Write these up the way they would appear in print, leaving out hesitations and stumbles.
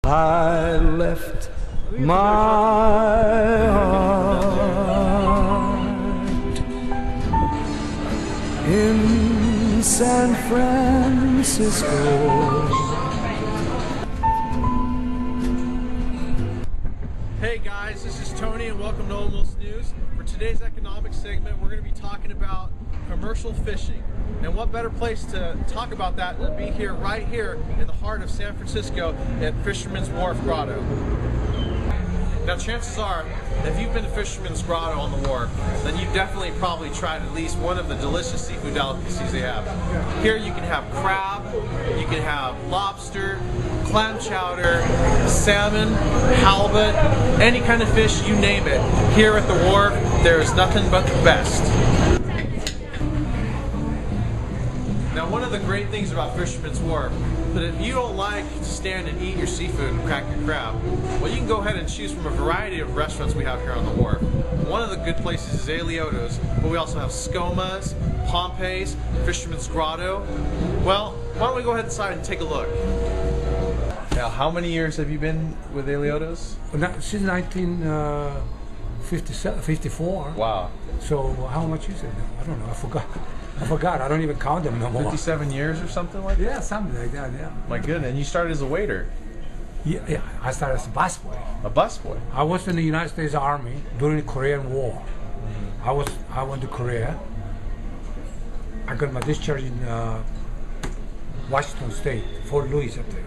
I left my heart in San Francisco. Hey guys, this is Tony and welcome to Almost News. For today's economic segment, we're going to be talking about commercial fishing. And what better place to talk about that than be here, right here in the heart of San Francisco at Fisherman's Wharf Grotto. Now chances are, if you've been to Fisherman's Grotto on the wharf, then you've definitely probably tried at least one of the delicious seafood delicacies they have. Here you can have crab, you can have lobster, clam chowder, salmon, halibut, any kind of fish, you name it. Here at the wharf, there is nothing but the best. Now one of the great things about Fisherman's Wharf, but if you don't like to stand and eat your seafood and crack your crab, well, you can go ahead and choose from a variety of restaurants we have here on the wharf. One of the good places is Leoto's, but we also have Skoma's, Pompey's, Fisherman's Grotto. Well, why don't we go ahead inside and take a look. Now, how many years have you been with Leoto's? Since 1954. Wow. So how much is it now? I don't know. I forgot. I don't even count them no more. 57 years or something like that? Yeah, something like that, yeah. My goodness. And you started as a waiter? Yeah, I started as a busboy. A busboy? I was in the United States Army during the Korean War. I went to Korea. I got my discharge in Washington State, Fort Lewis up there.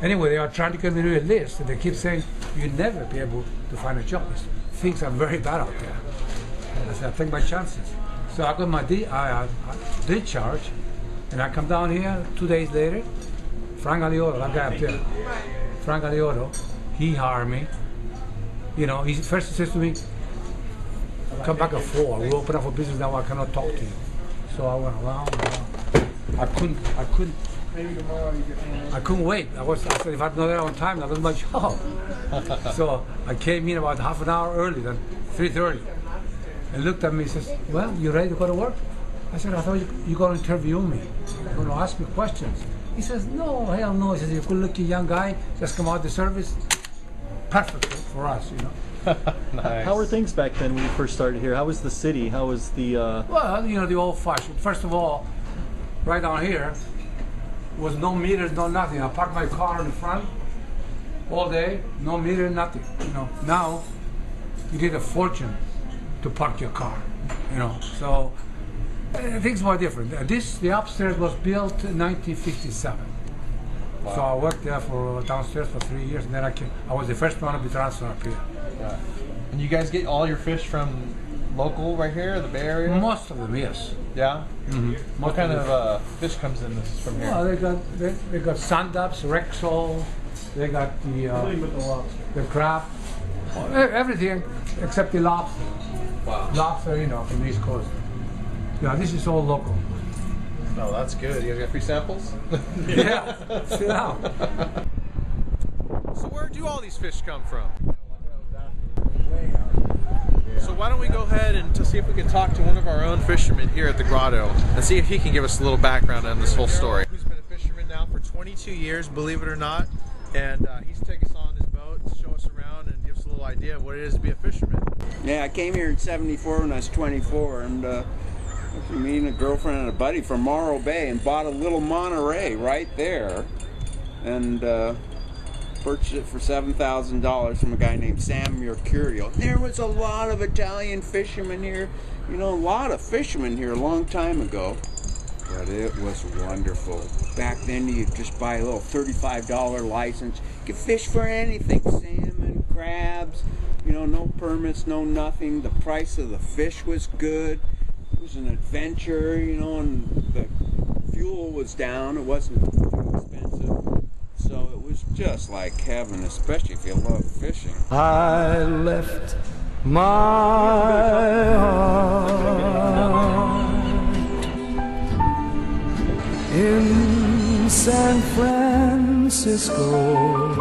Anyway, they are trying to get me to a list, and they keep saying, you'll never be able to find a job. Things are very bad out there. And I said, I'll take my chances. So I got my discharge, and I come down here 2 days later. Frank Alioto, that guy up there, Frank Alioto, he hired me. You know, he first says to me, come back at 4. We open up for business now, I cannot talk to you. So I went around. I couldn't wait. I said, if I'd known that on time, that was my job. So I came in about half an hour early, then 3:30. And looked at me and says, well, you ready to go to work? I said, I thought you going to interview me. You're going to ask me questions. He says, no, hell no. He says, you're a good-looking young guy, just come out the service. Perfect for us, you know. Nice. How were things back then when you first started here? How was the city? How was the... Well, you know, the old-fashioned. First of all, right down here was no meters, no nothing. I parked my car in the front all day, no meter, nothing. You know, now you get a fortune to park your car, you know. So things were different. The upstairs was built in 1957. Wow. So I worked there downstairs for 3 years, and then I was the first one to be transferred up here. Yeah. And you guys get all your fish from local right here, the Bay Area? Most of them, yes. Yeah? Mm-hmm. What kind of fish comes in this from here? Well, they got sundups, Rexall, they got the crab, everything except the lobster. Wow. Lobster, you know, from the East Coast. Yeah, this is all local. Oh, that's good. You guys got free samples? Yeah, sit down. So where do all these fish come from? So why don't we go ahead and to see if we can talk to one of our own fishermen here at the grotto and see if he can give us a little background on this whole story. He's been a fisherman now for 22 years, believe it or not, and he's taken us on his boat, show us around, and give us a little idea of what it is to be a fisherman. Yeah, I came here in '74 when I was 24, and me and a girlfriend and a buddy from Morro Bay, and bought a little Monterey right there, and purchased it for $7,000 from a guy named Sam Mercurio. There was a lot of Italian fishermen here, you know, a lot of fishermen here a long time ago, but it was wonderful. Back then you'd just buy a little $35 license, you could fish for anything, salmon, crabs, you know, no permits, no nothing. The price of the fish was good. It was an adventure, you know, and the fuel was down. It wasn't too expensive. So it was just like heaven, especially if you love fishing. I left my heart in San Francisco.